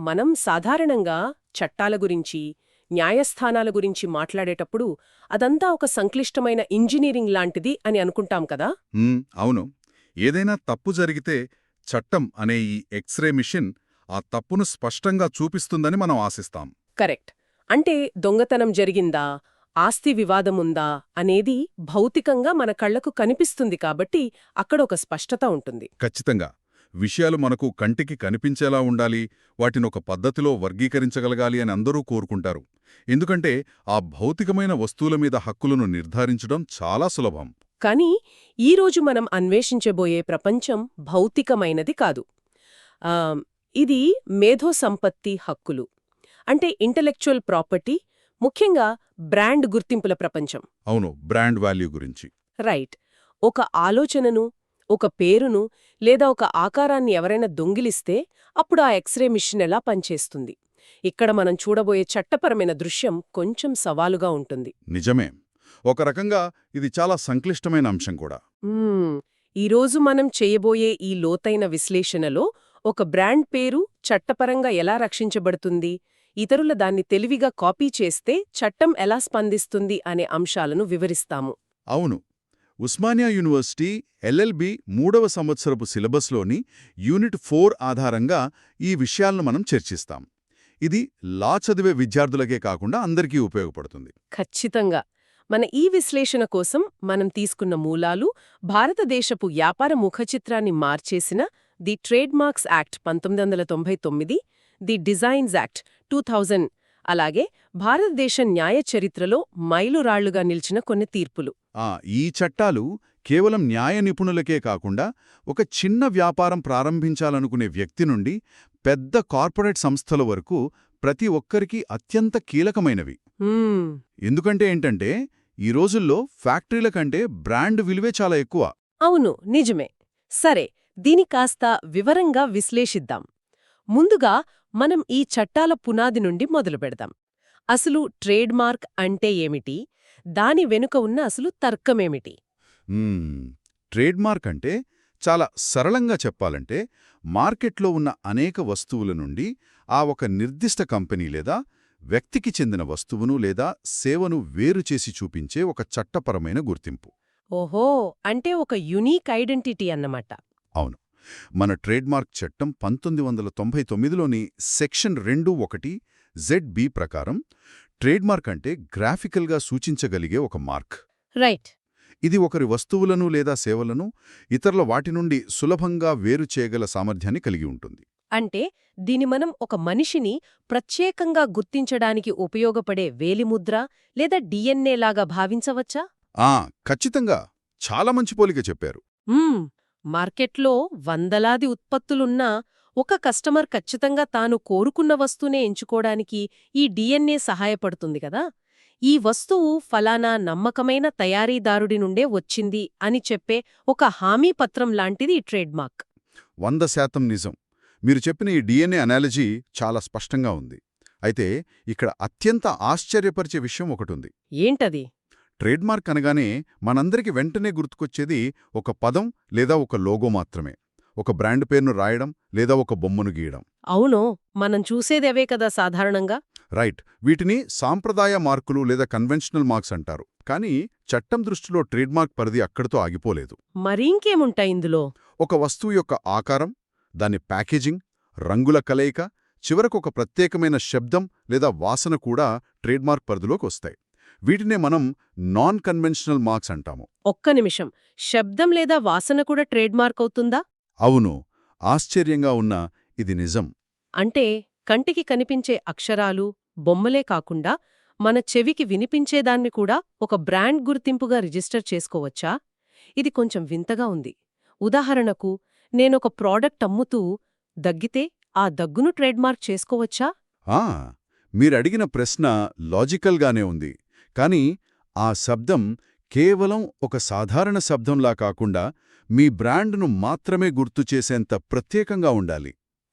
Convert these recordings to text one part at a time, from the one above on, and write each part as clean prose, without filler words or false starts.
మనం సాధారణంగా చట్టాల గురించి, న్యాయస్థానాల గురించి మాట్లాడేటప్పుడు అదంతా ఒక సంక్లిష్టమైన ఇంజనీరింగ్ లాంటిది అని అనుకుంటాం కదా. అవును. ఏదైనా తప్పు జరిగితే చట్టం అనే ఈ ఎక్స్రే మిషన్ ఆ తప్పును స్పష్టంగా చూపిస్తుందని మనం ఆశిస్తాం. కరెక్ట్. అంటే దొంగతనం జరిగిందా, ఆస్తి వివాదముందా అనేది భౌతికంగా మన కళ్లకు కనిపిస్తుంది కాబట్టి అక్కడ ఒక స్పష్టత ఉంటుంది. ఖచ్చితంగా. విషయాలు మనకు కంటికి కనిపించేలా ఉండాలి, వాటినొక పద్ధతిలో వర్గీకరించగలగాలి అని అందరూ కోరుకుంటారు. ఎందుకంటే ఆ భౌతికమైన వస్తువుల మీద హక్కులను నిర్ధారించడం చాలా సులభం. కానీ ఈరోజు మనం అన్వేషించబోయే ప్రపంచం భౌతికమైనది కాదు. ఆ, ఇది మేధో సంపత్తి హక్కులు, అంటే ఇంటలెక్చువల్ ప్రాపర్టీ, ముఖ్యంగా బ్రాండ్ గుర్తింపుల ప్రపంచం. అవును, బ్రాండ్ వాల్యూ గురించి. రైట్. ఒక ఆలోచనను, ఒక పేరును లేదా ఒక ఆకారాన్ని ఎవరైనా దొంగిలిస్తే అప్పుడు ఆ ఎక్స్రే మిషన్ ఎలా పనిచేస్తుంది? ఇక్కడ మనం చూడబోయే చట్టపరమైన దృశ్యం కొంచెం సవాలుగా ఉంటుంది. నిజమే. ఒక రకంగా ఇది చాలా సంక్లిష్టమైన అంశం కూడా. ఈరోజు మనం చేయబోయే ఈ లోతైన విశ్లేషణలో ఒక బ్రాండ్ పేరు చట్టపరంగా ఎలా రక్షించబడుతుంది, ఇతరుల దాన్ని తెలివిగా కాపీ చేస్తే చట్టం ఎలా స్పందిస్తుంది అనే అంశాలను వివరిస్తాము. అవును. ఉస్మానియా యూనివర్సిటీ ఎల్ఎల్బి 3వ సంవత్సరపు సిలబస్లోని యూనిట్ 4 ఆధారంగా ఈ విషయాలను మనం చర్చిస్తాం. ఇది లా చదివే విద్యార్థులకే కాకుండా అందరికీ ఉపయోగపడుతుంది. ఖచ్చితంగా. మన ఈ విశ్లేషణ కోసం మనం తీసుకున్న మూలాలు భారతదేశపు వ్యాపార ముఖచిత్రాన్ని మార్చేసిన the trademarks act 1999, the designs act 2000, అలాగే భారతదేశ న్యాయ చరిత్రలో మైలురాళ్లుగా నిలిచిన కొన్ని తీర్పులు. ఈ చట్టాలు కేవలం న్యాయ నిపుణులకే కాకుండా ఒక చిన్న వ్యాపారం ప్రారంభించాలనుకునే వ్యక్తి నుండి పెద్ద కార్పొరేట్ సంస్థల వరకు ప్రతి ఒక్కరికీ అత్యంత కీలకమైనవి. ఎందుకంటే ఏంటంటే ఈ రోజుల్లో ఫ్యాక్టరీల కంటే బ్రాండ్ విలువే చాలా ఎక్కువ. అవును, నిజమే. సరే, దీని కాస్త వివరంగా విశ్లేషిద్దాం. ముందుగా మనం ఈ చట్టాల పునాది నుండి మొదలుపెడదాం. అసలు ట్రేడ్మార్క్ అంటే ఏమిటి, దాని వెనుక ఉన్న అసలు తర్కమేమిటి? ట్రేడ్మార్క్ అంటే చాలా సరళంగా చెప్పాలంటే మార్కెట్లో ఉన్న అనేక వస్తువుల నుండి ఆ ఒక నిర్దిష్ట కంపెనీ లేదా వ్యక్తికి చెందిన వస్తువును లేదా సేవను వేరుచేసి చూపించే ఒక చట్టపరమైన గుర్తింపు. ఓహో, అంటే ఒక యునీక్ ఐడెంటిటీ అన్నమాట. అవును. మన ట్రేడ్మార్క్ చట్టం 1999లోని సెక్షన్ 2(1) ZB ప్రకారం ట్రేడ్మార్క్ అంటే గ్రాఫికల్గా సూచించగలిగే ఒక మార్క్. రైట్. ఇది ఒకరి వస్తువులను లేదా సేవలను ఇతరుల వాటి నుండి సులభంగా వేరు చేయగల సామర్థ్యాన్ని కలిగి ఉంటుంది. అంటే దీని మనం ఒక మనిషిని ప్రత్యేకంగా గుర్తించడానికి ఉపయోగపడే వేలిముద్ర లేదా డిఎన్ఏ లాగా భావించవచ్చా? ఖచ్చితంగా. చాలా మంచి పోలిక చెప్పారు. మార్కెట్లో వందలాది ఉత్పత్తులున్నా ఒక కస్టమర్ ఖచ్చితంగా తాను కోరుకున్న వస్తువునే ఎంచుకోవడానికి ఈ డిఎన్ఏ సహాయపడుతుంది కదా. ఈ వస్తువు ఫలానా నమ్మకమైన తయారీదారుడి నుండే వచ్చింది అని చెప్పే ఒక హామీ పత్రం లాంటిది ఈ ట్రేడ్మార్క్. 100% నిజం. మీరు చెప్పిన ఈ డిఎన్ఏ అనాలజీ చాలా స్పష్టంగా ఉంది. అయితే ఇక్కడ అత్యంత ఆశ్చర్యపరిచే విషయం ఒకటుంది. ఏంటది? ట్రేడ్మార్క్ అనగానే మనందరికి వెంటనే గుర్తుకొచ్చేది ఒక పదం లేదా ఒక లోగో మాత్రమే. ఒక బ్రాండ్ పేరును రాయడం లేదా ఒక బొమ్మను గీయడం. అవును, మనం చూసేదవే కదా సాధారణంగా. రైట్. వీటిని సాంప్రదాయ మార్కులు లేదా కన్వెన్షనల్ మార్క్స్ అంటారు. కానీ చట్టం దృష్టిలో ట్రేడ్మార్క్ పరిధి అక్కడితో ఆగిపోలేదు. మరింకేముంటాయి ఇందులో? ఒక వస్తువు యొక్క ఆకారం, దాని ప్యాకేజింగ్, రంగుల కలయిక, చివరకు ఒక ప్రత్యేకమైన శబ్దం లేదా వాసన కూడా ట్రేడ్మార్క్ పరిధిలోకి వస్తాయి. వీటినే మనం నాన్ కన్వెన్షనల్ మార్క్స్ అంటాము. ఒక్క నిమిషం, శబ్దం లేదా వాసన కూడా ట్రేడ్మార్క్ అవుతుందా? అవును. ఆశ్చర్యంగా ఉన్నా ఇది నిజం. అంటే కంటికి కనిపించే అక్షరాలు, బొమ్మలే కాకుండా మన చెవికి వినిపించేదాన్ని కూడా ఒక బ్రాండ్ గుర్తింపుగా రిజిస్టర్ చేసుకోవచ్చా? ఇది కొంచెం వింతగా ఉంది. ఉదాహరణకు, నేనొక ప్రోడక్ట్ అమ్ముతూ దగ్గితే ఆ దగ్గును ట్రేడ్మార్క్ చేసుకోవచ్చా? మీరడిగిన ప్రశ్న లాజికల్గానే ఉంది. కానీ ఆ శబ్దం కేవలం ఒక సాధారణ శబ్దంలా కాకుండా మీ బ్రాండ్ను మాత్రమే గుర్తుచేసేంత ప్రత్యేకంగా ఉండాలి.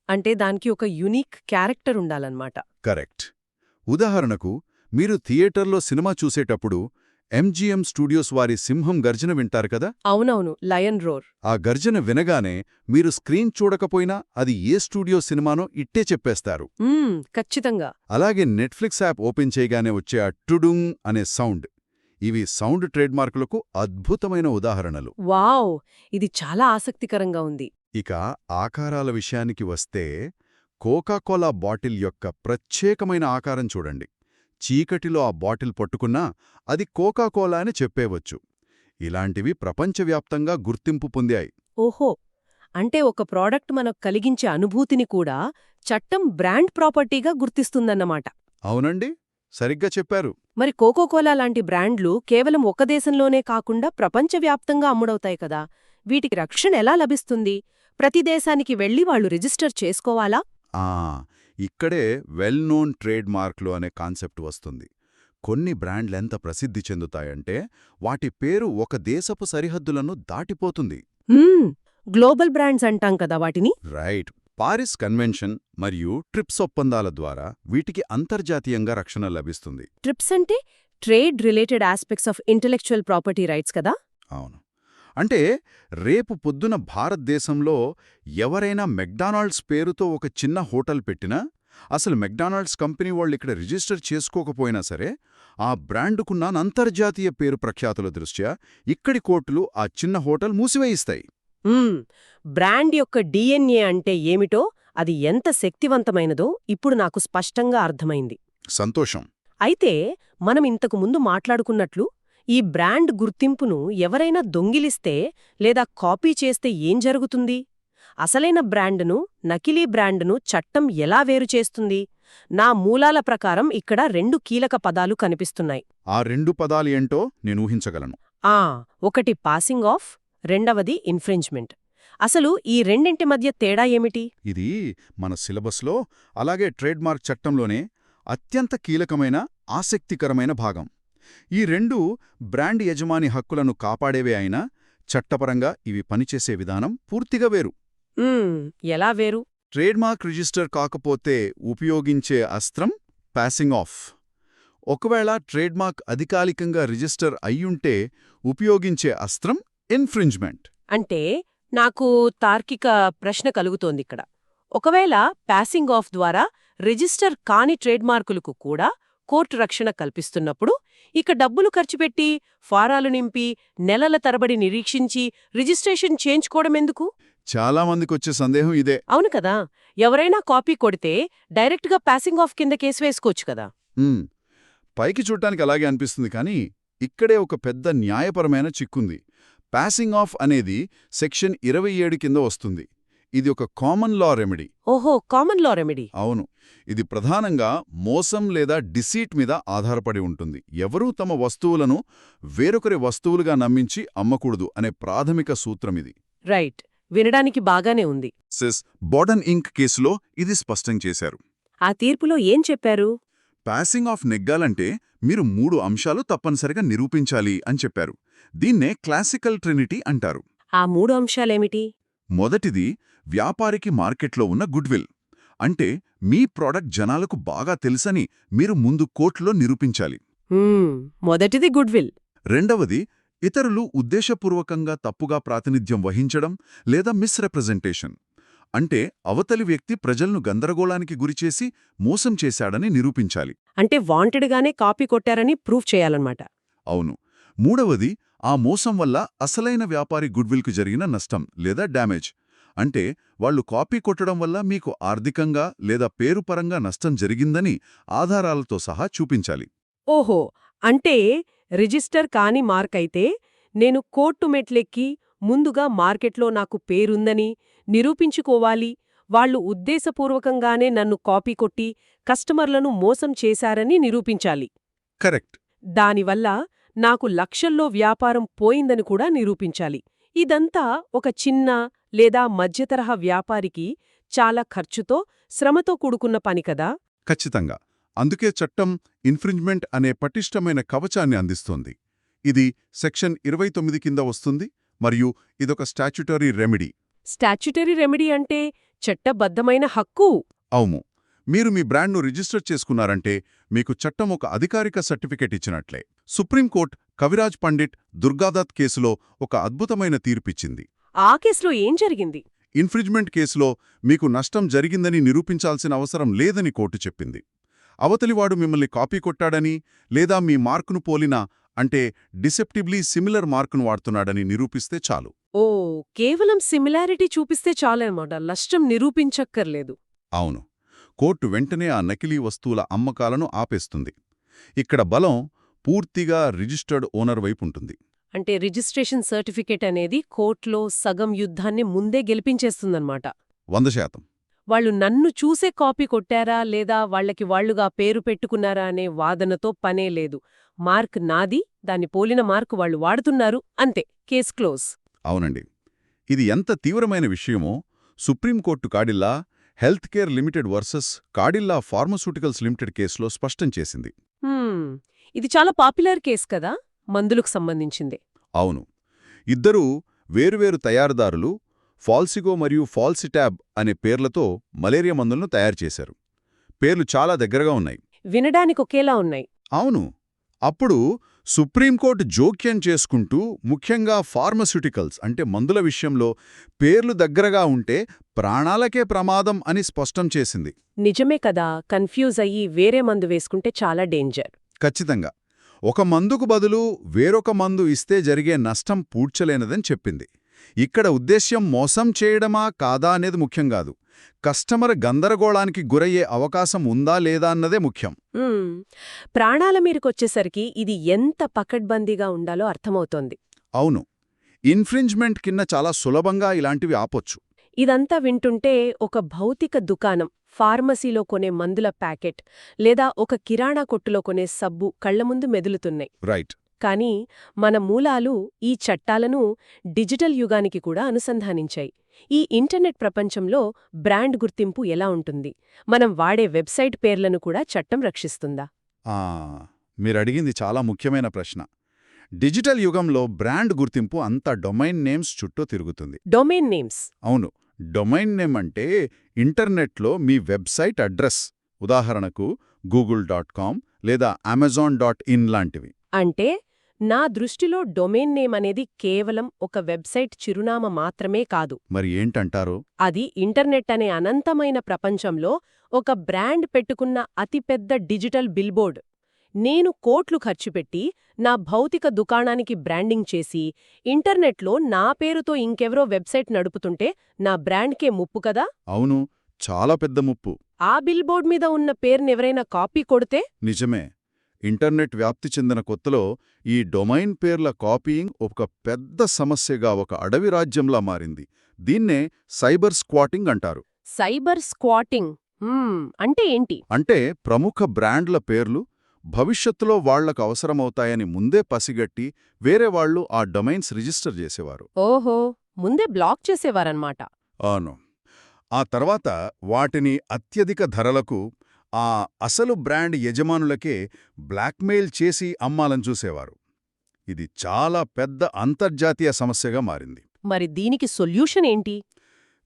అంటే దానికి ఒక యునీక్ క్యారెక్టర్ ఉండాలన్నమాట. కరెక్ట్. ఉదాహరణకు, మీరు థియేటర్లో సినిమా చూసేటప్పుడు ఎంజీఎం స్టూడియోస్ వారి సింహం గర్జన వింటారు కదా. అవునవును, లయన్ రోర్. ఆ గర్జన వినగానే మీరు స్క్రీన్ చూడకపోయినా అది ఏ స్టూడియో సినిమానో ఇట్టే చెప్పేస్తారు. ఖచ్చితంగా. అలాగే నెట్ఫ్లిక్స్ యాప్ ఓపెన్ చేయగానే వచ్చే ఆ టుడుంగ్ అనే సౌండ్, ఇవి సౌండ్ ట్రేడ్మార్కులకు అద్భుతమైన ఉదాహరణలు. వావ్! ఇది చాలా ఆసక్తికరంగా ఉంది. ఇక ఆకారాల విషయానికి వస్తే, కోకాకోలా బాటిల్ యొక్క ప్రత్యేకమైన ఆకారం చూడండి. చీకటిలో ఆ బాటిల్ పట్టుకున్నా అది కోకాకోలా అని చెప్పేవచ్చు. ఇలాంటివి ప్రపంచవ్యాప్తంగా గుర్తింపు పొందాయి. ఓహో! అంటే ఒక ప్రోడక్ట్ మనకు కలిగించే అనుభూతిని కూడా చట్టం బ్రాండ్ ప్రాపర్టీగా గుర్తిస్తుందన్నమాట. అవునండి, సరిగ్గా చెప్పారు. మరి కోకోకోలా లాంటి బ్రాండ్లు కేవలం ఒక దేశంలోనే కాకుండా ప్రపంచవ్యాప్తంగా అమ్ముడవుతాయి కదా. వీటికి రక్షణ ఎలా లభిస్తుంది? ప్రతి దేశానికి వెళ్లి వాళ్ళు రిజిస్టర్ చేసుకోవాలా? ఆ ఇక్కడే వెల్ నోన్ ట్రేడ్ మార్క్లు అనే కాన్సెప్ట్ వస్తుంది. కొన్ని బ్రాండ్లెంత ప్రసిద్ధి చెందుతాయంటే వాటి పేరు ఒక దేశపు సరిహద్దులను దాటిపోతుంది. గ్లోబల్ బ్రాండ్స్ అంటాం కదా వాటిని. రైట్. పారిస్ కన్వెన్షన్ మరియు ట్రిప్స్ ఒప్పందాల ద్వారా వీటికి అంతర్జాతీయంగా రక్షణ లభిస్తుంది. ట్రిప్స్ అంటే trade related aspects of intellectual property rights కదా. అవును. అంటే రేపు పొద్దున భారతదేశంలో ఎవరైనా మెక్డానాల్డ్స్ పేరుతో ఒక చిన్న హోటల్ పెట్టినా, అసలు మెక్డానాల్డ్స్ కంపెనీ వాళ్ళు ఇక్కడ రిజిస్టర్ చేసుకోకపోయినా సరే, ఆ బ్రాండుకున్న అంతర్జాతీయ పేరు ప్రఖ్యాతుల దృష్ట్యా ఇక్కడి కోర్టులు ఆ చిన్న హోటల్ మూసివేయిస్తాయి. బ్రాండ్ యొక్క డిఎన్ఏ అంటే ఏమిటో, అది ఎంత శక్తివంతమైనదో ఇప్పుడు నాకు స్పష్టంగా అర్థమైంది. సంతోషం. అయితే మనం ఇంతకు ముందు మాట్లాడుకున్నట్లు ఈ బ్రాండ్ గుర్తింపును ఎవరైనా దొంగిలిస్తే లేదా కాపీ చేస్తే ఏం జరుగుతుంది? అసలైన బ్రాండును, నకిలీ బ్రాండును చట్టం ఎలా వేరు చేస్తుంది? నా మూలాల ప్రకారం ఇక్కడ 2 కీలక పదాలు కనిపిస్తున్నాయి. ఆ 2 పదాలు ఏంటో నేను ఊహించగలను. ఒకటి పాసింగ్ ఆఫ్, రెండవది ఇన్ఫ్రింజ్మెంట్. అసలు ఈ రెండింటి మధ్య తేడా ఏమిటి? ఇది మన సిలబస్లో, అలాగే ట్రేడ్మార్క్ చట్టంలోనే అత్యంత కీలకమైన, ఆసక్తికరమైన భాగం. ఈ 2 బ్రాండ్ యజమాని హక్కులను కాపాడేవే అయినా చట్టపరంగా ఇవి పనిచేసే విధానం పూర్తిగా వేరు. ఎలా వేరు? ట్రేడ్మార్క్ రిజిస్టర్ కాకపోతే ఉపయోగించే అస్త్రం పాసింగ్ ఆఫ్. ఒకవేళ ట్రేడ్మార్క్ అధికారికంగా రిజిస్టర్ అయ్యుంటే ఉపయోగించే అస్త్రం ఇన్ఫ్రింజ్మెంట్. అంటే నాకు తార్కిక ప్రశ్న కలుగుతోందిక్కడ. ఒకవేళ పాసింగ్ ఆఫ్ ద్వారా రిజిస్టర్ కాని ట్రేడ్మార్కులకు కూడా కోర్టు రక్షణ కల్పిస్తున్నప్పుడు ఇక డబ్బులు ఖర్చుపెట్టి, ఫారాలు నింపి, నెలల తరబడి నిరీక్షించి రిజిస్ట్రేషన్ చేయించుకోవడమెందుకు? చాలామందికొచ్చే సందేహం ఇదే. అవును కదా. ఎవరైనా కాపీ కొడితే డైరెక్ట్గా పాసింగ్ ఆఫ్ కింద కేసు వేసుకోవచ్చు కదా. పైకి చూడటానికి అలాగే అనిపిస్తుంది, కానీ ఇక్కడే ఒక పెద్ద న్యాయపరమైన చిక్కుంది. పాసింగ్ ఆఫ్ అనేది సెక్షన్ 27 కింద వస్తుంది. ఇది ఒక కామన్ లా రెమెడీ. ఓహో, కామన్ లా రెమెడీ. అవును. ఇది ప్రధానంగా మోసం లేదా డిసీట్ మీద ఆధారపడి ఉంటుంది. ఎవరూ తమ వస్తువులను వేరొకరి వస్తువులుగా నమ్మించి అమ్మకూడదు అనే ప్రాథమిక సూత్రమిది. రైట్, వినడానికి బాగానే ఉంది. సెస్ బోర్డన్ ఇంక్ కేసులో ఇది స్పష్టం చేశారు. ఆ తీర్పులో ఏం చెప్పారు? పాసింగ్ ఆఫ్ నెగ్గాలంటే మీరు 3 అంశాలు తప్పనిసరిగా నిరూపించాలి అని చెప్పారు. దీన్నే క్లాసికల్ ట్రినిటీ అంటారు. ఆ 3 అంశాలేమిటి? మొదటిది, వ్యాపారికి మార్కెట్లో ఉన్న గుడ్విల్. అంటే మీ ప్రోడక్ట్ జనాలకు బాగా తెలుసని మీరు ముందు కోర్టులో నిరూపించాలి. మొదటిది గుడ్విల్. రెండవది, ఇతరులు ఉద్దేశపూర్వకంగా తప్పుగా ప్రాతినిధ్యం వహించడం లేదా మిస్రెప్రజెంటేషన్. అంటే అవతలి వ్యక్తి ప్రజలను గందరగోళానికి గురిచేసి మోసం చేశాడని నిరూపించాలి. అంటే వాంటెడ్గానే కాపీ కొట్టారని ప్రూఫ్ చేయాలన్నమాట. అవును. మూడవది, ఆ మోసం వల్ల అసలైన వ్యాపారి గుడ్విల్కు జరిగిన నష్టం లేదా డ్యామేజ్. అంటే వాళ్లు కాపీ కొట్టడం వల్ల మీకు ఆర్థికంగా లేదా పేరుపరంగా నష్టం జరిగిందని ఆధారాలతో సహా చూపించాలి. ఓహో, అంటే రిజిస్టర్ కాని మార్కైతే నేను కోర్టు మెట్లెక్కి ముందుగా మార్కెట్లో నాకు పేరుందని నిరూపించుకోవాలి. వాళ్లు ఉద్దేశపూర్వకంగానే నన్ను కాపీ కొట్టి కస్టమర్లను మోసం చేశారని నిరూపించాలి. కరెక్ట్. దానివల్ల నాకు లక్షల్లో వ్యాపారం పోయిందని కూడా నిరూపించాలి. ఇదంతా ఒక చిన్న లేదా మధ్యతరహా వ్యాపారికి చాలా ఖర్చుతో, శ్రమతో కూడుకున్న పని కదా. ఖచ్చితంగా. అందుకే చట్టం ఇన్ఫ్రింజ్మెంట్ అనే పటిష్టమైన కవచాన్ని అందిస్తోంది. ఇది సెక్షన్ 29 కింద వస్తుంది మరియు ఇదొక స్టాచ్యుటరీ రెమెడీ. స్టాచ్యుటరీ రెమెడీ అంటే చట్టబద్ధమైన హక్కు. అవును. మీరు మీ బ్రాండ్ను రిజిస్టర్ చేసుకున్నారంటే మీకు చట్టం ఒక అధికారిక సర్టిఫికేట్ ఇచ్చినట్లే. సుప్రీంకోర్టు కవిరాజ్ పండిట్ దుర్గాదత్ కేసులో ఒక అద్భుతమైన తీర్పిచ్చింది. ఆ కేసులో ఏం జరిగింది? ఇన్ఫ్రింజ్మెంట్ కేసులో మీకు నష్టం జరిగిందని నిరూపించాల్సిన అవసరం లేదని కోర్టు చెప్పింది. అవతలివాడు మిమ్మల్ని కాపీ కొట్టాడని లేదా మీ మార్కును పోలిన అంటే డిసెప్టివ్లీ సిమిలర్ మార్కును వాడుతున్నాడని నిరూపిస్తే చాలు. ఓ, కేవలం సిమిలారిటీ చూపిస్తే చాలన్నమాట, నష్టం నిరూపించక్కర్లేదు. అవును, కోర్టు వెంటనే ఆ నకిలీ వస్తువుల అమ్మకాలను ఆపేస్తుంది. ఇక్కడ బలం పూర్తిగా రిజిస్టర్డ్ ఓనర్ వైపుంటుంది. అంటే రిజిస్ట్రేషన్ సర్టిఫికేట్ అనేది కోర్టులో సగం యుద్ధాన్ని ముందే గెలిపించేస్తుందన్నమాట. 100%. వాళ్ళు నన్ను చూసే కాపీ కొట్టారా లేదా వాళ్లకి వాళ్లుగా పేరు పెట్టుకున్నారా అనే వాదనతో పనే లేదు. మార్క్ నాది, దాన్ని పోలిన మార్కు వాళ్లు వాడుతున్నారు, అంతే, కేస్ క్లోజ్. అవునండి. ఇది ఎంత తీవ్రమైన విషయమో supreme court Cadila health care limited versus Cadila pharmaceuticals limited కేసులో స్పష్టం చేసింది. ఇది చాలా పాపులర్ కేస్ కదా, మందులకు సంబంధించిందే. అవును, ఇద్దరూ వేరువేరు తయారుదారులు ఫాల్సిగో మరియు ఫాల్సిటాబ్ అనే పేర్లతో మలేరియా మందులను తయారుచేశారు. పేర్లు చాలా దగ్గరగా ఉన్నాయి, వినడానికి ఒకేలా ఉన్నాయి. అవును. అప్పుడు సుప్రీంకోర్టు జోక్యం చేసుకుంటూ ముఖ్యంగా ఫార్మస్యూటికల్స్ అంటే మందుల విషయంలో పేర్లు దగ్గరగా ఉంటే ప్రాణాలకే ప్రమాదం అని స్పష్టం చేసింది. నిజమే కదా, కన్ఫ్యూజ్ అయ్యి వేరే మందు వేసుకుంటే చాలా డేంజర్. ఖచ్చితంగా. ఒక మందుకు బదులు వేరొక మందు ఇస్తే జరిగే నష్టం పూడ్చలేనదని చెప్పింది. ఇక్కడ ఉద్దేశ్యం మోసం చేయడమా కాదా అనేది ముఖ్యం కాదు, కస్టమర్ గందరగోళానికి గురయ్యే అవకాశం ఉందా లేదా అన్నదే ముఖ్యం. ప్రాణాల మీదకొచ్చేసరికి ఇది ఎంత పకడ్బందీగా ఉండాలో అర్థమవుతోంది. అవును, ఇన్ఫ్రింజ్మెంట్ కింద చాలా సులభంగా ఇలాంటివి ఆపొచ్చు. ఇదంతా వింటుంటే ఒక భౌతిక దుకాణం, ఫార్మసీలో కొనే మందుల ప్యాకెట్ లేదా ఒక కిరాణా కొట్టులో కొనే సబ్బు కళ్లముందు మెదులుతున్నాయి. రైట్. కానీ మన మూలాలు ఈ చట్టాలను డిజిటల్ యుగానికి కూడా అనుసంధానించాయి. ఈ ఇంటర్నెట్ ప్రపంచంలో బ్రాండ్ గుర్తింపు ఎలా ఉంటుంది? మనం వాడే వెబ్సైట్ పేర్లను కూడా చట్టం రక్షిస్తుందా? మీరడిగింది చాలా ముఖ్యమైన ప్రశ్న. డిజిటల్ యుగంలో బ్రాండ్ గుర్తింపు అంతా డొమైన్ నేమ్స్ చుట్టూ తిరుగుతుంది. Domain names? అవును. డొమైన్ నేమ్ అంటే ఇంటర్నెట్లో మీ వెబ్సైట్ అడ్రస్, ఉదాహరణకు google.com లేదా amazon.in లాంటివి. అంటే నా దృష్టిలో డొమైన్ నేమ్ అనేది కేవలం ఒక వెబ్సైట్ చిరునామా మాత్రమే కాదు. మరి ఏంటంటారు? అది ఇంటర్నెట్ అనే అనంతమైన ప్రపంచంలో ఒక బ్రాండ్ పెట్టుకున్న అతిపెద్ద డిజిటల్ బిల్బోర్డ్. నేను కోట్లు ఖర్చుపెట్టి నా భౌతిక దుకాణానికి బ్రాండింగ్ చేసి ఇంటర్నెట్లో నా పేరుతో ఇంకెవరో వెబ్సైట్ నడుపుతుంటే నా బ్రాండ్కే ముప్పు కదా? అవును, చాలా పెద్ద ముప్పు. ఆ బిల్బోర్డ్ మీద ఉన్న పేరునెవరైనా కాపీ కొడితే? నిజమే. ఇంటర్నెట్ వ్యాప్తి చెందిన కొత్తలో ఈ డొమైన్ పేర్ల కాపీయింగ్ ఒక పెద్ద సమస్యగా ఒక అడవి రాజ్యంలా మారింది. దీన్నే సైబర్ స్క్వాటింగ్ అంటారు. సైబర్ స్క్వాటింగ్ అంటే ఏంటి? అంటే ప్రముఖ బ్రాండ్ల పేర్లు భవిష్యత్తులో వాళ్లకు అవసరమవుతాయని ముందే పసిగట్టి వేరే వాళ్లు ఆ డొమైన్స్ రిజిస్టర్ చేసేవారు. ఓహో, ముందే బ్లాక్ చేసేవారన్నమాట. అవును. ఆ తర్వాత వాటిని అత్యధిక ధరలకు ఆ అసలు బ్రాండ్ యజమానులకే బ్లాక్మెయిల్ చేసి అమ్మాలని చూసేవారు. ఇది చాలా పెద్ద అంతర్జాతీయ సమస్యగా మారింది. మరి దీనికి సొల్యూషన్ ఏంటి?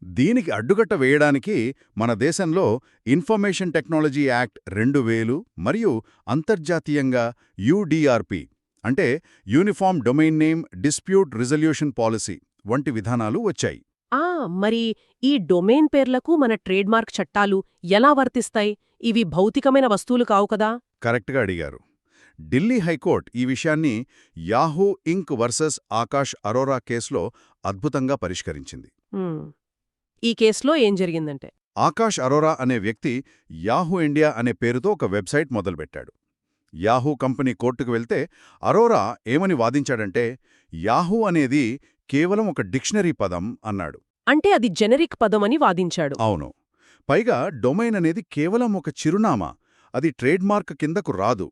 దీనికి అడ్డుకట్ట వేయడానికి మన దేశంలో ఇన్ఫర్మేషన్ టెక్నాలజీ యాక్ట్ 2000 మరియు అంతర్జాతీయంగా యూడీఆర్పీ అంటే uniform domain name dispute resolution policy వంటి విధానాలు వచ్చాయి. మరి ఈ డొమైన్ పేర్లకు మన ట్రేడ్మార్క్ చట్టాలు ఎలా వర్తిస్తాయి? ఇవి భౌతికమైన వస్తువులు కావు కదా? కరెక్ట్గా అడిగారు. ఢిల్లీ హైకోర్టు ఈ విషయాన్ని యాహూ ఇంక్ వర్సెస్ ఆకాష్ అరోరా కేసులో అద్భుతంగా పరిష్కరించింది. ఈ కేసులో ఏం జరిగిందంటే, ఆకాష్ అరోరా అనే వ్యక్తి యాహూ ఇండియా అనే పేరుతో ఒక వెబ్సైట్ మొదలుపెట్టాడు. యాహూ కంపెనీ కోర్టుకు వెళ్తే అరోరా ఏమని వాదించాడంటే యాహూ అనేది కేవలం ఒక డిక్షనరీ పదం అన్నాడు. అంటే అది జెనరిక్ పదమని వాదించాడు. అవును. పైగా డొమైన్ అనేది కేవలం ఒక చిరునామా, అది ట్రేడ్మార్క్ కిందకు రాదు,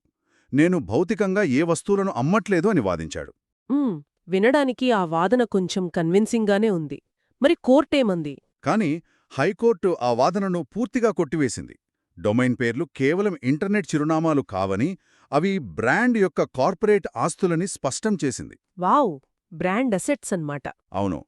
నేను భౌతికంగా ఏ వస్తువులను అమ్మట్లేదు అని వాదించాడు. వినడానికి ఆ వాదన కొంచెం కన్విన్సింగ్గానే ఉంది. మరి కోర్టేమంది? కాని హైకోర్టు ఆ వాదనను పూర్తిగా కొట్టివేసింది. డొమైన్ పేర్లు కేవలం ఇంటర్నెట్ చిరునామాలు కావని, అవి బ్రాండ్ యొక్క కార్పొరేట్ ఆస్తులని స్పష్టం చేసింది. వావ్, బ్రాండ్ అసెట్స్ అన్నమాట. అవును.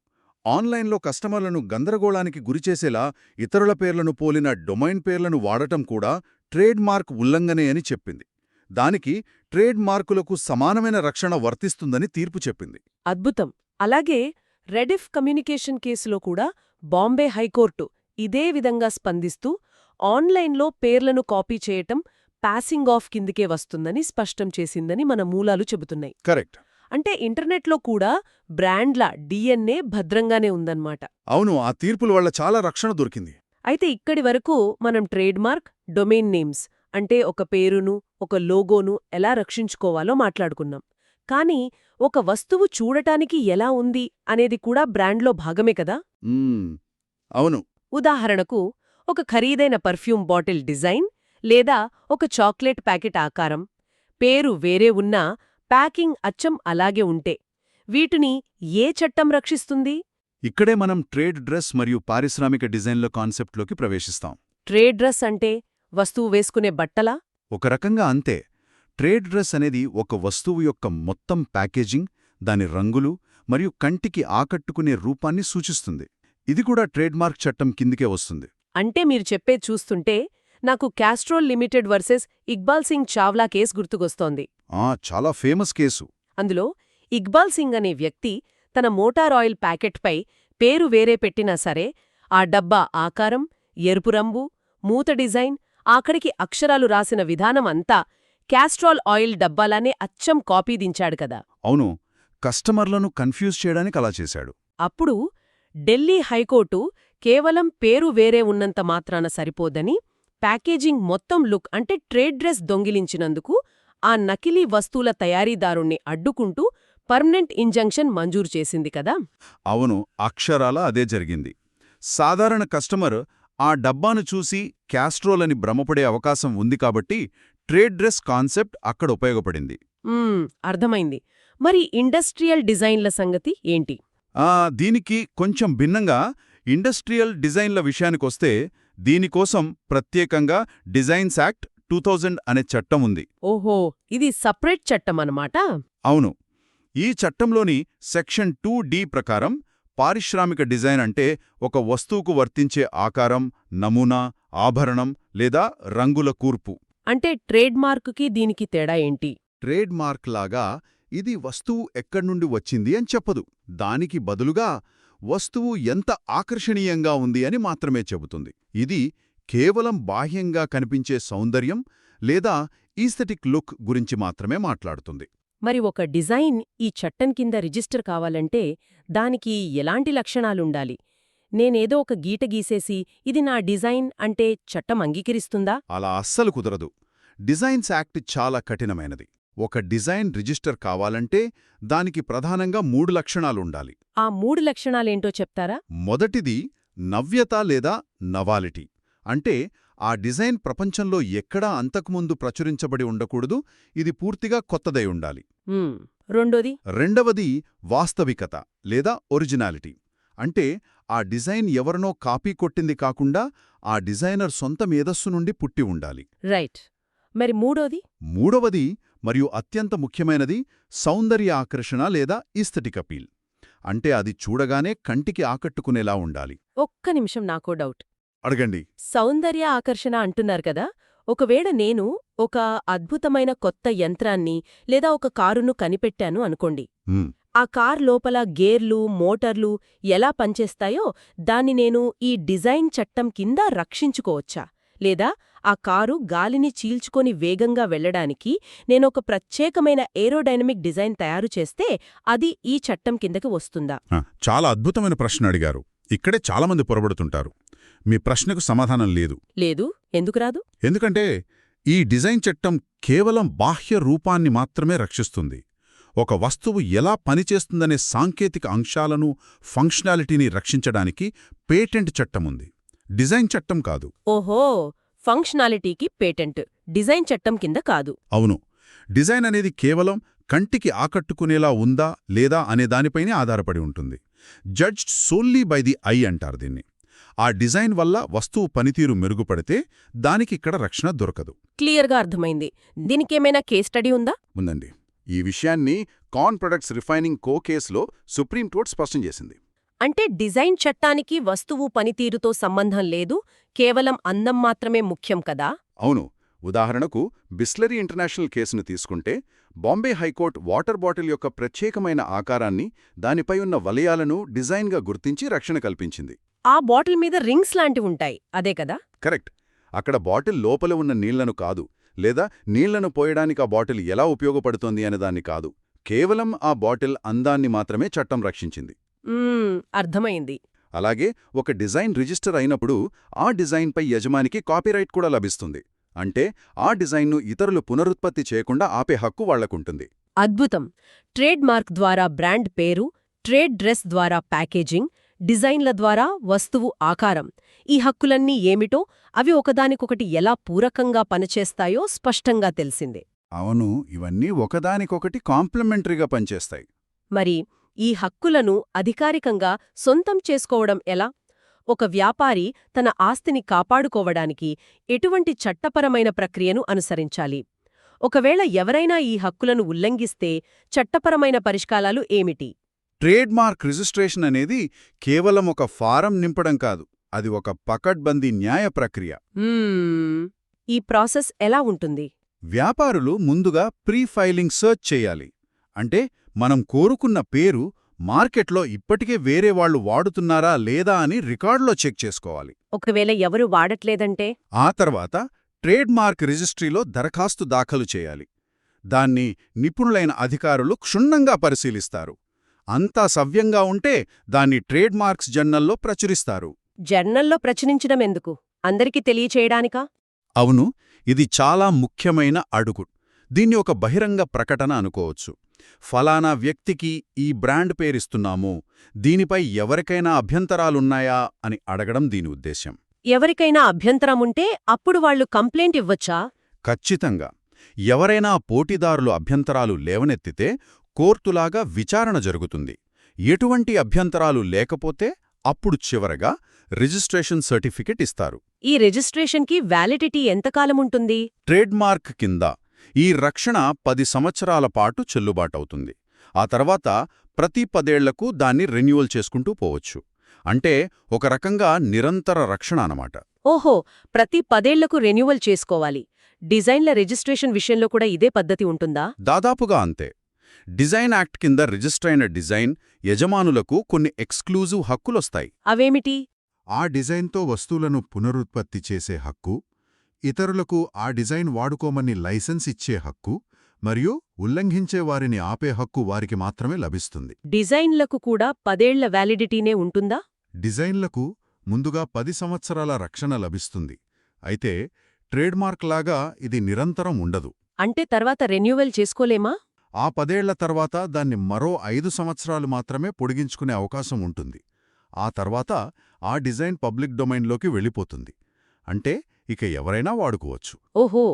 ఆన్లైన్లో కస్టమర్లను గందరగోళానికి గురిచేసేలా ఇతరుల పేర్లను పోలిన డొమైన్ పేర్లను వాడటం కూడా ట్రేడ్మార్క్ ఉల్లంఘనే అని చెప్పింది. దానికి ట్రేడ్ మార్కులకు సమానమైన రక్షణ వర్తిస్తుందని తీర్పు చెప్పింది. అద్భుతం. అలాగే రెడిఫ్ కమ్యూనికేషన్ కేసులో కూడా బాంబే హైకోర్టు ఇదే విధంగా స్పందిస్తూ ఆన్లైన్లో పేర్లను కాపీ చేయటం పాసింగ్ ఆఫ్ కిందికే వస్తుందని స్పష్టం చేసిందని మన మూలాలు చెబుతున్నాయి. కరెక్ట్. అంటే ఇంటర్నెట్లో కూడా బ్రాండ్ల DNA భద్రంగానే ఉందన్నమాట. అవును, ఆ తీర్పుల వల్ల చాలా రక్షణ దొరికింది. అయితే ఇక్కడి వరకు మనం ట్రేడ్మార్క్, డొమైన్ నేమ్స్ అంటే ఒక పేరును, ఒక లోగోను ఎలా రక్షించుకోవాలో మాట్లాడుకున్నాం. కానీ ఒక వస్తువు చూడటానికి ఎలా ఉంది అనేది కూడా బ్రాండ్లో భాగమే కదా? అవును. ఉదాహరణకు ఒక ఖరీదైన పర్ఫ్యూమ్ బాటిల్ డిజైన్ లేదా ఒక చాక్లెట్ ప్యాకెట్ ఆకారం, పేరు వేరే ఉన్నా ప్యాకింగ్ అచ్చం అలాగే ఉంటే వీటిని ఏ చట్టం రక్షిస్తుంది? ఇక్కడే మనం ట్రేడ్ డ్రెస్ మరియు పారిశ్రామిక డిజైన్ల కాన్సెప్ట్లోకి ప్రవేశిస్తాం. ట్రేడ్ డ్రెస్ అంటే వస్తువు వేసుకునే బట్టలా? ఒక రకంగా అంతే. ట్రేడ్ డ్రెస్ అనేది ఒక వస్తువు యొక్క మొత్తం ప్యాకేజింగ్, దాని రంగులు మరియు కంటికి ఆకట్టుకునే రూపాన్ని సూచిస్తుంది. ఇది కూడా ట్రేడ్మార్క్ చట్టం కిందికే వస్తుంది. అంటే మీరు చెప్పేది చూస్తుంటే నాకు Castrol limited versus Iqbal Singh Chawla case గుర్తుకొస్తోంది. చాలా ఫేమస్ కేసు. అందులో ఇక్బాల్ సింగ్ అనే వ్యక్తి తన మోటార్ ఆయిల్ ప్యాకెట్పై పేరు వేరే పెట్టినా సరే ఆ డబ్బా ఆకారం, ఎరుపు రంగు, మూత డిజైన్, ఆఖరికి అక్షరాలు రాసిన విధానం అంతా క్యాస్ట్రాల్ ఆయిల్ డబ్బాలానే అచ్చం కాపీ దించాడు కదా. అవును, కస్టమర్లను కన్ఫ్యూజ్ చేయడానికి అలా చేశాడు. అప్పుడు ఢిల్లీ హైకోర్టు కేవలం పేరు వేరే ఉన్నంత మాత్రాన సరిపోదని ప్యాకేజింగ్ మొత్తం లుక్ అంటే ట్రేడ్ డ్రెస్ దొంగిలించినందుకు ఆ నకిలీ వస్తువుల తయారీదారుణ్ణి అడ్డుకుంటూ పర్మనెంట్ ఇంజంక్షన్ మంజూరు చేసింది కదా. అవును, అక్షరాల అదే జరిగింది. సాధారణ కస్టమర్ ఆ డబ్బాను చూసి క్యాస్ట్రోల్ అని భ్రమపడే అవకాశం ఉంది కాబట్టి ట్రేడ్ డ్రెస్ కాన్సెప్ట్ అక్కడ ఉపయోగపడింది. అర్థమైంది. మరి ఇండస్ట్రియల్ డిజైన్ల సంగతి ఏంటి? దీనికి కొంచెం భిన్నంగా ఇండస్ట్రియల్ డిజైన్ల విషయానికొస్తే దీనికోసం ప్రత్యేకంగా డిజైన్స్ యాక్ట్ 2000 అనే చట్టం ఉంది. ఓహో, ఇది సపరేట్ చట్టం అన్నమాట. అవును, ఈ చట్టంలోని సెక్షన్ 2D ప్రకారం పారిశ్రామిక డిజైన్ అంటే ఒక వస్తువుకు వర్తించే ఆకారం, నమూనా, ఆభరణం లేదా రంగుల కూర్పు. అంటే ట్రేడ్ మార్కుకి దీనికి తేడా ఏంటి? ట్రేడ్ మార్క్ లాగా ఇది వస్తువు ఎక్కడ్నుండి వచ్చింది అని చెప్పదు. దానికి బదులుగా వస్తువు ఎంత ఆకర్షణీయంగా ఉంది అని మాత్రమే చెబుతుంది. ఇది కేవలం బాహ్యంగా కనిపించే సౌందర్యం లేదా ఈస్థెటిక్ లుక్ గురించి మాత్రమే మాట్లాడుతుంది. మరి ఒక డిజైన్ ఈ చట్టం కింద రిజిస్టర్ కావాలంటే దానికి ఎలాంటి లక్షణాలుండాలి? నేనేదో ఒక గీట గీసేసి ఇది నా డిజైన్ అంటే చట్టం అంగీకరిస్తుందా? అలా అస్సలు కుదరదు. డిజైన్స్ యాక్ట్ చాలా కఠినమైనది. ఒక డిజైన్ రిజిస్టర్ కావాలంటే దానికి ప్రధానంగా 3 లక్షణాలుండాలి. ఆ 3 లక్షణాలేంటో చెప్తారా? మొదటిది నవ్యత లేదా నవాలిటీ. అంటే ఆ డిజైన్ ప్రపంచంలో ఎక్కడా అంతకుముందు ప్రచురించబడి ఉండకూడదు, ఇది పూర్తిగా కొత్తదై ఉండాలి. రెండవది వాస్తవికత లేదా ఒరిజినాలిటీ. అంటే ఆ డిజైన్ ఎవరినో కాపీ కొట్టింది కాకుండా ఆ డిజైనర్ సొంత మేధస్సు నుండి పుట్టి ఉండాలి. రైట్. మరి మూడవది మరియు అత్యంత ముఖ్యమైనది సౌందర్య ఆకర్షణ లేదా ఈస్థెటిక్ అపీల్. అంటే అది చూడగానే కంటికి ఆకట్టుకునేలా ఉండాలి. ఒక్క నిమిషం, నాకో డౌట్. అడగండి. సౌందర్య ఆకర్షణ అంటున్నారు కదా, ఒకవేళ నేను ఒక అద్భుతమైన కొత్త యంత్రాన్ని లేదా ఒక కారును కనిపెట్టాను అనుకోండి. ఆ కార్ లోపల గేర్లు, మోటార్లు ఎలా పనిచేస్తాయో దాన్ని నేను ఈ డిజైన్ చట్టం కింద రక్షించుకోవచ్చా? లేదా ఆ కారు గాలిని చీల్చుకొని వేగంగా వెళ్లడానికి నేనొక ప్రత్యేకమైన ఏరోడైనమిక్ డిజైన్ తయారు చేస్తే అది ఈ చట్టం కిందకి వస్తుందా? చాలా అద్భుతమైన ప్రశ్న అడిగారు. ఇక్కడే చాలామంది పొరబడుతుంటారు. మీ ప్రశ్నకు సమాధానం లేదు. లేదు, ఎందుకు రాదు? ఎందుకంటే ఈ డిజైన్ చట్టం కేవలం బాహ్య రూపాన్ని మాత్రమే రక్షిస్తుంది. ఒక వస్తువు ఎలా పనిచేస్తుందనే సాంకేతిక అంశాలను, ఫంక్షనాలిటీని రక్షించడానికి పేటెంట్ చట్టముంది, డిజైన్ చట్టం కాదు. ఓహో, ఫంక్షనాలిటీకి పేటెంట్, డిజైన్ చట్టం కింద కాదు. అవును, డిజైన్ అనేది కేవలం కంటికి ఆకట్టుకునేలా ఉందా లేదా అనే దానిపైనే ఆధారపడి ఉంటుంది. Judged solely by the I అంటారు దీన్ని. ఆ డిజైన్ వల్ల వస్తువు పనితీరు మెరుగుపడితే దానికిక్కడ రక్షణ దొరకదు. క్లియర్గా అర్థమైంది. దీనికేమైనా కేస్ స్టడీ ఉందా? ఉందండి. ఈ విషయాన్ని కార్న్ ప్రొడక్ట్స్ రిఫైనింగ్ కో కేసులో సుప్రీంకోర్టు స్పష్టం చేసింది. అంటే డిజైన్ చట్టానికి వస్తువు పనితీరుతో సంబంధం లేదు, కేవలం అందం మాత్రమే ముఖ్యం కదా? అవును, ఉదాహరణకు బిస్లరీ ఇంటర్నేషనల్ కేసును తీసుకుంటే బాంబే హైకోర్టు వాటర్ బాటిల్ యొక్క ప్రత్యేకమైన ఆకారాన్ని, దానిపై ఉన్న వలయాలను డిజైన్గా గుర్తించి రక్షణ కల్పించింది. ఆ బాటిల్ మీద రింగ్స్ లాంటివుంటాయి అదే కదా? కరెక్ట్. అక్కడ బాటిల్ లోపల ఉన్న నీళ్లను కాదు, లేదా నీళ్లను పోయడానికి ఆ బాటిల్ ఎలా ఉపయోగపడుతోంది అనేదాన్ని కాదు, కేవలం ఆ బాటిల్ అందాన్ని మాత్రమే చట్టం రక్షించింది. అర్థమైంది. అలాగే ఒక డిజైన్ రిజిస్టర్ అయినప్పుడు ఆ డిజైన్పై యజమానికి కాపీరైట్ కూడా లభిస్తుంది. అంటే ఆ డిజైన్ను ఇతరులు పునరుత్పత్తి చేయకుండా ఆపే హక్కు వాళ్లకుంటుంది. అద్భుతం. ట్రేడ్ మార్క్ ద్వారా బ్రాండ్ పేరు, ట్రేడ్ డ్రెస్ ద్వారా ప్యాకేజింగ్, డిజైన్ల ద్వారా వస్తువు ఆకారం, ఈ హక్కులన్నీ ఏమిటో, అవి ఒకదానికొకటి ఎలా పూరకంగా పనిచేస్తాయో స్పష్టంగా తెలిసిందే. అవును, ఇవన్నీ ఒకదానికొకటి కాంప్లిమెంటరీగా పనిచేస్తాయి. మరి ఈ హక్కులను అధికారికంగా సొంతం చేసుకోవడం ఎలా? ఒక వ్యాపారి తన ఆస్తిని కాపాడుకోవడానికి ఎటువంటి చట్టపరమైన ప్రక్రియను అనుసరించాలి? ఒకవేళ ఎవరైనా ఈ హక్కులను ఉల్లంఘిస్తే చట్టపరమైన పరిష్కారాలు ఏమిటి? ట్రేడ్మార్క్ రిజిస్ట్రేషన్ అనేది కేవలం ఒక ఫారం నింపడం కాదు, అది ఒక పకడ్బందీ న్యాయ ప్రక్రియ. ఈ ప్రాసెస్ ఎలా ఉంటుంది? వ్యాపారులు ముందుగా ప్రీ ఫైలింగ్ సెర్చ్ చేయాలి. అంటే మనం కోరుకున్న పేరు మార్కెట్లో ఇప్పటికే వేరే వాళ్లు వాడుతున్నారా లేదా అని రికార్డులో చెక్ చేసుకోవాలి. ఒకవేళ ఎవరు వాడట్లేదంటే? ఆ తర్వాత ట్రేడ్మార్క్ రిజిస్ట్రీలో దరఖాస్తు దాఖలు చేయాలి. దాన్ని నిపుణులైన అధికారులు క్షుణ్ణంగా పరిశీలిస్తారు. అంతా సవ్యంగా ఉంటే దాన్ని ట్రేడ్మార్క్స్ జర్నల్లో ప్రచురిస్తారు. జర్నల్లో ప్రచురించడం ఎందుకు? అందరికీ తెలియచేయడానికా? అవును, ఇది చాలా ముఖ్యమైన అడుగు. దీన్ని ఒక బహిరంగ ప్రకటన అనుకోవచ్చు. ఫలానా వ్యక్తికి ఈ బ్రాండ్ పేరిస్తున్నాము, దీనిపై ఎవరికైనా అభ్యంతరాలున్నాయా అని అడగడం దీని ఉద్దేశ్యం. ఎవరికైనా అభ్యంతరముంటే అప్పుడు వాళ్లు కంప్లైంట్ ఇవ్వొచ్చా? ఖచ్చితంగా. ఎవరైనా పోటీదారులు అభ్యంతరాలు లేవనెత్తితే కోర్టులాగా విచారణ జరుగుతుంది. ఎటువంటి అభ్యంతరాలు లేకపోతే అప్పుడు చివరగా రిజిస్ట్రేషన్ సర్టిఫికెట్ ఇస్తారు. ఈ రిజిస్ట్రేషన్కి వ్యాలిడిటీ ఎంతకాలముంటుంది? ట్రేడ్మార్క్ కింద ఈ రక్షణ 10 సంవత్సరాల పాటు చెల్లుబాటవుతుంది. ఆ తర్వాత ప్రతి 10 ఏళ్లకు దాన్ని రెన్యువల్ చేసుకుంటూ పోవచ్చు. అంటే ఒక రకంగా నిరంతర రక్షణ అన్నమాట. ఓహో, ప్రతి 10 ఏళ్లకు రెన్యువల్ చేసుకోవాలి. డిజైన్ల రిజిస్ట్రేషన్ విషయంలో కూడా ఇదే పద్ధతి ఉంటుందా? దాదాపుగా అంతే. డిజైన్ యాక్ట్ కింద రిజిస్టర్ అయిన డిజైన్ యజమానులకు కొన్ని ఎక్స్క్లూజివ్ హక్కులొస్తాయి. అవేమిటి? ఆ డిజైన్తో వస్తువులను పునరుత్పత్తి చేసే హక్కు, ఇతరులకు ఆ డిజైన్ వాడుకోమని లైసెన్స్ ఇచ్చే హక్కు, మరియు ఉల్లంఘించే వారిని ఆపే హక్కు వారికి మాత్రమే లభిస్తుంది. డిజైన్లకు కూడా 10 ఏళ్ల వ్యాలిడిటీనే ఉంటుందా? డిజైన్లకు ముందుగా 10 సంవత్సరాల రక్షణ లభిస్తుంది. అయితే ట్రేడ్మార్క్ లాగా ఇది నిరంతరం ఉండదు. అంటే తర్వాత రెన్యువల్ చేసుకోలేమా? ఆ 10 ఏళ్ల తర్వాత దాన్ని మరో 5 సంవత్సరాలు మాత్రమే పొడిగించుకునే అవకాశం ఉంటుంది. ఆ తర్వాత ఆ డిజైన్ పబ్లిక్ డొమైన్లోకి వెళ్ళిపోతుంది. అంటే ఇక ఎవరైనా వాడుకోవచ్చు. ఓహో,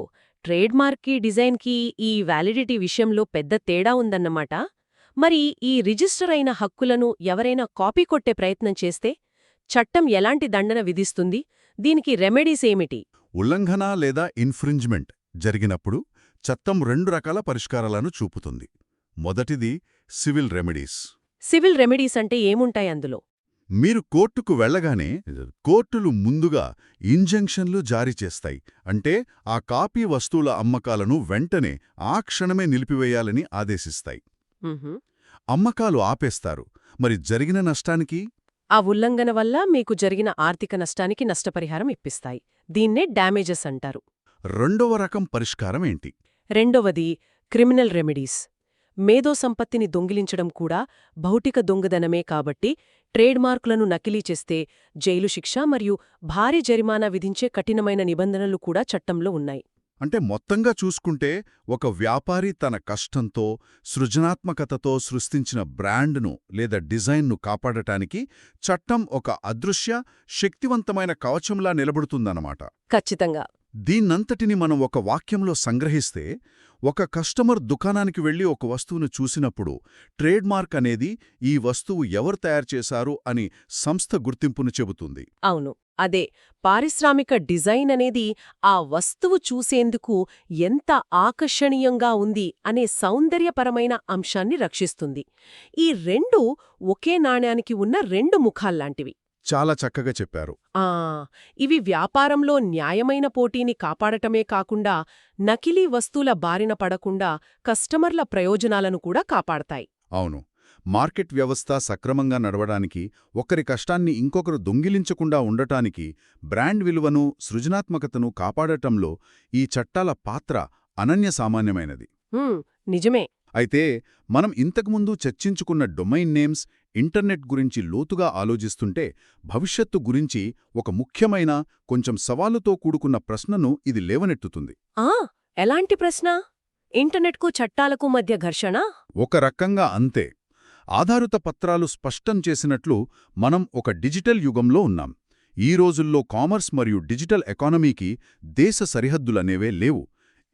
ట్రేడ్మార్క్కి డిజైన్కి ఈ వ్యాలిడిటీ విషయంలో పెద్ద తేడా ఉందన్నమాట. మరి ఈ రిజిస్టర్ అయిన హక్కులను ఎవరైనా కాపీ కొట్టే ప్రయత్నం చేస్తే చట్టం ఎలాంటి దండన విధిస్తుంది? దీనికి రెమెడీస్ ఏమిటి? ఉల్లంఘన లేదా ఇన్ఫ్రింజ్మెంట్ జరిగినప్పుడు చట్టం 2 రకాల పరిష్కారాలను చూపుతుంది. మొదటిది సివిల్ రెమెడీస్. సివిల్ రెమెడీస్ అంటే ఏముంటాయి అందులో? మీరు కోర్టుకు వెళ్లగానే కోర్టులు ముందుగా ఇంజంక్షన్లు జారీ చేస్తాయి. అంటే ఆ కాపీ వస్తువుల అమ్మకాలను వెంటనే ఆ క్షణమే నిలిపివేయాలని ఆదేశిస్తాయి. అమ్మకాలు ఆపేస్తారు. మరి జరిగిన నష్టానికి? ఆ ఉల్లంఘన వల్ల మీకు జరిగిన ఆర్థిక నష్టానికి నష్టపరిహారం ఇప్పిస్తాయి. దీన్నే డ్యామేజెస్ అంటారు. రెండవ రకం పరిష్కారం ఏంటి? రెండవది క్రిమినల్ రెమెడీస్. మేధో సంపత్తిని దొంగిలించడం కూడా భౌతిక దొంగదనమే కాబట్టి ట్రేడ్మార్కులను నకిలీ చేస్తే జైలు శిక్ష మరియు భారీ జరిమానా విధించే కఠినమైన నిబంధనలు కూడా చట్టంలో ఉన్నాయి. అంటే మొత్తంగా చూసుకుంటే ఒక వ్యాపారి తన కష్టంతో, సృజనాత్మకతతో సృష్టించిన బ్రాండ్ను లేదా డిజైన్ను కాపాడటానికి చట్టం ఒక అదృశ్య, శక్తివంతమైన కవచంలా నిలబడుతుందన్నమాట. ఖచ్చితంగా. దీన్నంతటిని మనం ఒక వాక్యంలో సంగ్రహిస్తే, ఒక కస్టమర్ దుకాణానికి వెళ్లి ఒక వస్తువును చూసినప్పుడు ట్రేడ్మార్క్ అనేది ఈ వస్తువు ఎవరు తయారుచేశారు అని సంస్థ గుర్తింపును చెబుతుంది. అవును, అదే. పారిశ్రామిక డిజైన్ అనేది ఆ వస్తువు చూసేందుకు ఎంత ఆకర్షణీయంగా ఉంది అనే సౌందర్యపరమైన అంశాన్ని రక్షిస్తుంది. ఈ రెండూ ఒకే నాణ్యానికి ఉన్న 2 ముఖాల్లాంటివి. చాలా చక్కగా చెప్పారు. ఆ ఇవి వ్యాపారంలో న్యాయమైన పోటీని కాపాడటమే కాకుండా నకిలీ వస్తువుల బారిన పడకుండా కస్టమర్ల ప్రయోజనాలను కూడా కాపాడతాయి. అవును. మార్కెట్ వ్యవస్థ సక్రమంగా నడవడానికి, ఒకరి కష్టాన్ని ఇంకొకరు దొంగిలించకుండా ఉండటానికి, బ్రాండ్ విలువను, సృజనాత్మకతను కాపాడటంలో ఈ చట్టాల పాత్ర అనన్యసామాన్యమైనది. హ్మ్, నిజమే. అయితే మనం ఇంతకుముందు చర్చించుకున్న డొమైన్ నేమ్స్, ఇంటర్నెట్ గురించి లోతుగా ఆలోచిస్తుంటే, భవిష్యత్తు గురించి ఒక ముఖ్యమైన, కొంచెం సవాలుతో కూడుకున్న ప్రశ్నను ఇది లేవనెత్తుతుంది. ఆ ఎలాంటి ప్రశ్న? ఇంటర్నెట్కు చట్టాలకు మధ్య ఘర్షణ? ఒక రకంగా అంతే. ఆధారిత పత్రాలు స్పష్టం చేసినట్లు మనం ఒక డిజిటల్ యుగంలో ఉన్నాం. ఈ రోజుల్లో కామర్స్ మరియు డిజిటల్ ఎకానమీకి దేశ సరిహద్దులనేవే లేవు.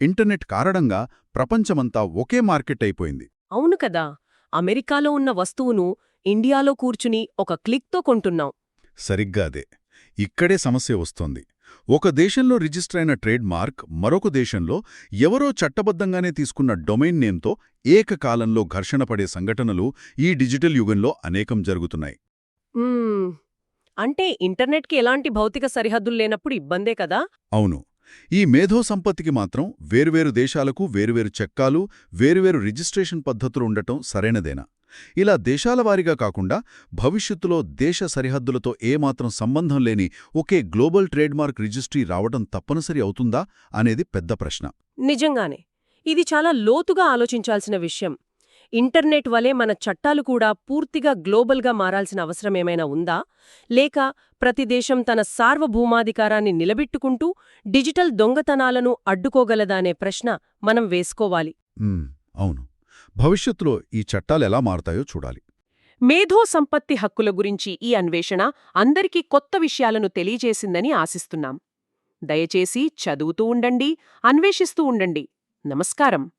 ఇంటర్నెట్ కారణంగా ప్రపంచమంతా ఒకే మార్కెట్ అయిపోయింది. అవును కదా. అమెరికాలో ఉన్న వస్తువును ఇండియాలో కూర్చుని ఒక క్లిక్తో కొంటున్నాం. సరిగ్గా అదే. ఇక్కడే సమస్య వస్తోంది. ఒక దేశంలో రిజిస్టర్ అయిన ట్రేడ్ మార్క్ మరొక దేశంలో ఎవరో చట్టబద్ధంగానే తీసుకున్న డొమైన్ నేమ్తో ఏకకాలంలో ఘర్షణ పడే సంఘటనలు ఈ డిజిటల్ యుగంలో అనేకం జరుగుతున్నాయి. మ్మ్. అంటే ఇంటర్నెట్కి ఎలాంటి భౌతిక సరిహద్దులు లేనప్పుడు ఇబ్బందే కదా. అవును. ఈ మేధో సంపత్తికి మాత్రం వేర్వేరు దేశాలకు వేర్వేరు చట్టాలు, వేర్వేరు రిజిస్ట్రేషన్ పద్ధతులు ఉండటం సరైనదేనా? ఇలా దేశాల వారీగా కాకుండా భవిష్యత్తులో దేశ సరిహద్దులతో ఏమాత్రం సంబంధం లేని ఒకే గ్లోబల్ ట్రేడ్మార్క్ రిజిస్ట్రీ రావడం తప్పనిసరి అవుతుందా అనేది పెద్ద ప్రశ్న. నిజంగానే. ఇది చాలా లోతుగా ఆలోచించాల్సిన విషయం. ఇంటర్నెట్ వలె మన చట్టాలు కూడా పూర్తిగా గ్లోబల్గా మారాల్సిన అవసరమేమైనా ఉందా? లేక ప్రతి దేశం తన సార్వభౌమాధికారాన్ని నిలబెట్టుకుంటూ డిజిటల్ దొంగతనాలను అడ్డుకోగలదా అనే ప్రశ్న మనం వేసుకోవాలి. అవును. భవిష్యత్తులో ఈ చట్టాలెలా మారతాయో చూడాలి. మేధో సంపత్తి హక్కుల గురించి ఈ అన్వేషణ అందరికీ కొత్త విషయాలను తెలియజేసిందని ఆశిస్తున్నాం. దయచేసి చదువుతూ ఉండండి, అన్వేషిస్తూ ఉండండి. నమస్కారం.